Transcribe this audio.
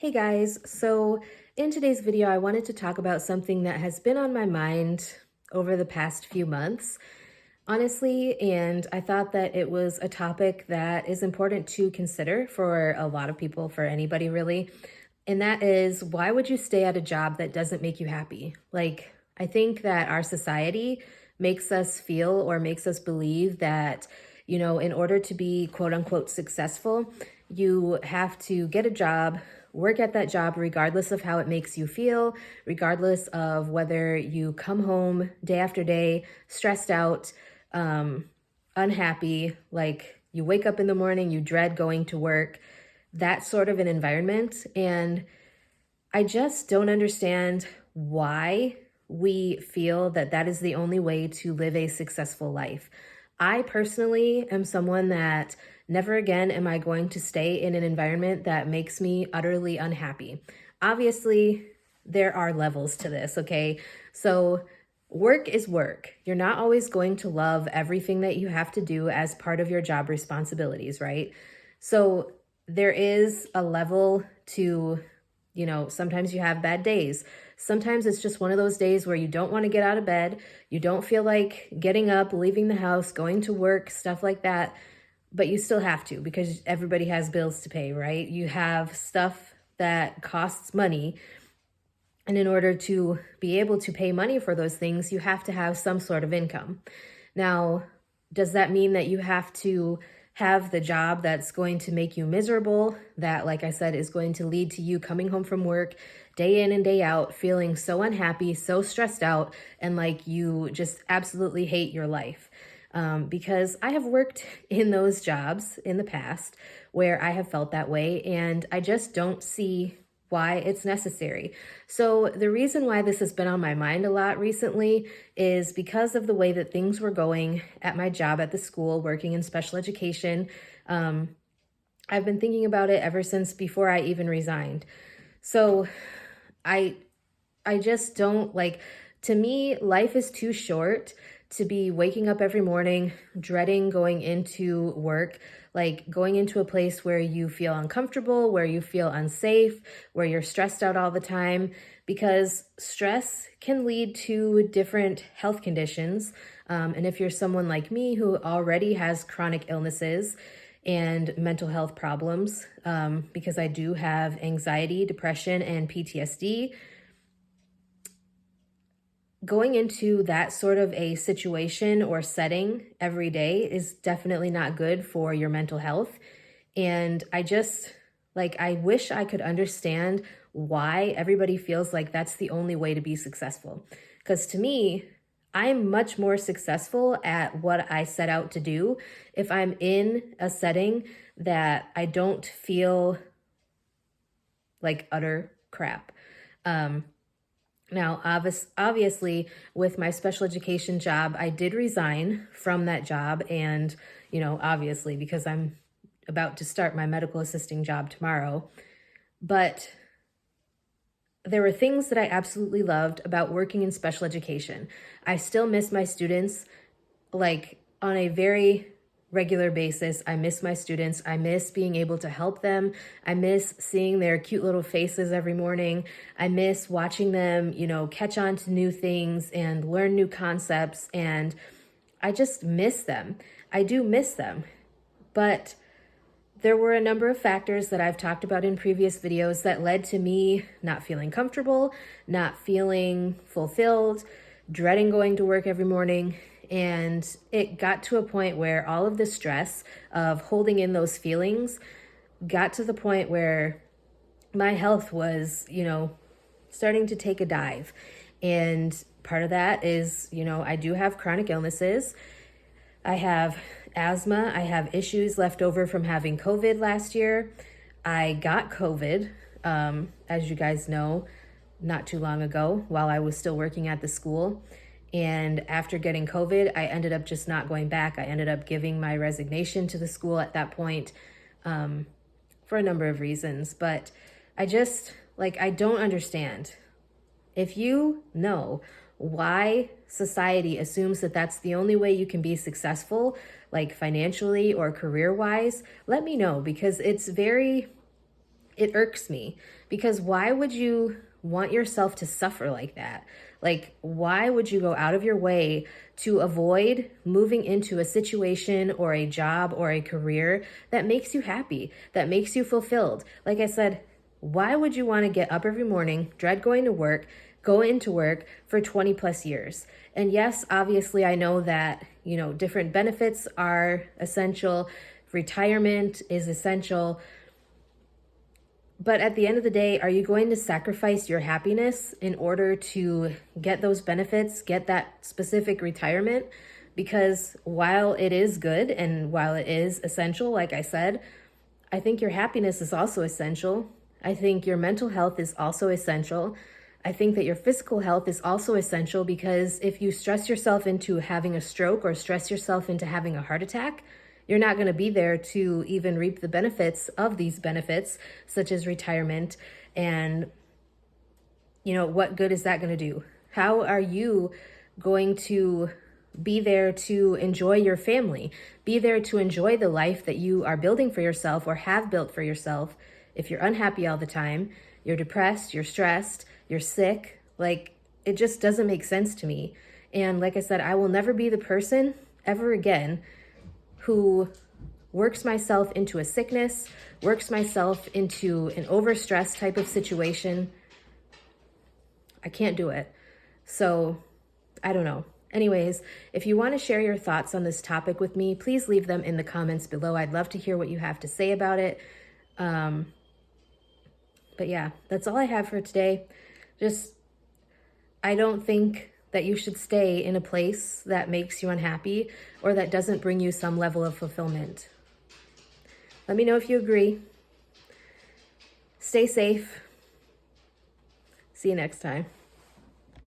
Hey guys, so in today's video, I wanted to talk about something that has been on my mind over the past few months, honestly, and I thought that it was a topic that is important to consider for a lot of people, for anybody really. And that is, why would you stay at a job that doesn't make you happy? Like, I think that our society makes us feel or makes us believe that, in order to be quote unquote successful, you have to get a job, work at that job regardless of how it makes you feel, regardless of whether you come home day after day stressed out, um, unhappy, like you wake up in the morning, you dread going to work, that sort of an environment. And I just don't understand why we feel that that is the only way to live a successful life. I personally am someone that never again am I going to stay in an environment that makes me utterly unhappy. Obviously, there are levels to this, okay? So, work is work. You're not always going to love everything that you have to do as part of your job responsibilities, right? So, there is a level to, sometimes you have bad days. Sometimes it's just one of those days where you don't want to get out of bed. You don't feel like getting up, leaving the house, going to work, stuff like that. But you still have to because everybody has bills to pay, right? You have stuff that costs money. And in order to be able to pay money for those things, you have to have some sort of income. Now, does that mean that you have to have the job that's going to make you miserable, that, like I said, is going to lead to you coming home from work day in and day out, feeling so unhappy, so stressed out, and like you just absolutely hate your life? Because I have worked in those jobs in the past where I have felt that way, and I just don't see why it's necessary. So the reason why this has been on my mind a lot recently is because of the way that things were going at my job at the school, working in special education. I've been thinking about it ever since before I even resigned. So I I just don't like, to me, life is too short to be waking up every morning, dreading going into work, like going into a place where you feel uncomfortable, where you feel unsafe, where you're stressed out all the time, because stress can lead to different health conditions. And if you're someone like me who already has chronic illnesses and mental health problems, because I do have anxiety, depression, and PTSD, going into that sort of a situation or setting every day is definitely not good for your mental health. And I wish I could understand why everybody feels like that's the only way to be successful. Because to me, I'm much more successful at what I set out to do if I'm in a setting that I don't feel like utter crap. Now, obviously, with my special education job, I did resign from that job. And, obviously, because I'm about to start my medical assisting job tomorrow. But there were things that I absolutely loved about working in special education. I still miss my students, like on a very regular basis. I miss my students. I miss being able to help them. I miss seeing their cute little faces every morning. I miss watching them, catch on to new things and learn new concepts. And I just miss them. I do miss them. But there were a number of factors that I've talked about in previous videos that led to me not feeling comfortable, not feeling fulfilled, dreading going to work every morning. And it got to a point where all of the stress of holding in those feelings got to the point where my health was, starting to take a dive. And part of that is, I do have chronic illnesses. I have asthma. I have issues left over from having COVID last year. I got COVID, as you guys know, not too long ago while I was still working at the school. And after getting COVID, I ended up just not going back. I ended up giving my resignation to the school at that point, for a number of reasons. But I don't understand. If you know why society assumes that that's the only way you can be successful, like financially or career-wise, let me know, because it's very it irks me, because why would you want yourself to suffer like that? Like, why would you go out of your way to avoid moving into a situation or a job or a career that makes you happy, that makes you fulfilled? Like I said, why would you want to get up every morning, dread going to work, go into work for 20 plus years? And yes, obviously, I know that, different benefits are essential, retirement is essential. But at the end of the day, are you going to sacrifice your happiness in order to get those benefits, get that specific retirement? Because while it is good and while it is essential, like I said, I think your happiness is also essential. I think your mental health is also essential. I think that your physical health is also essential, because if you stress yourself into having a stroke or stress yourself into having a heart attack, you're not going to be there to even reap the benefits of these benefits, such as retirement. And, what good is that going to do? How are you going to be there to enjoy your family, be there to enjoy the life that you are building for yourself or have built for yourself, if you're unhappy all the time, you're depressed, you're stressed, you're sick? Like, it just doesn't make sense to me. And like I said, I will never be the person ever again who works myself into a sickness, works myself into an overstressed type of situation. I can't do it. So I don't know. Anyways, if you want to share your thoughts on this topic with me, please leave them in the comments below. I'd love to hear what you have to say about it. But yeah, that's all I have for today. I don't think that you should stay in a place that makes you unhappy or that doesn't bring you some level of fulfillment. Let me know if you agree. Stay safe. See you next time.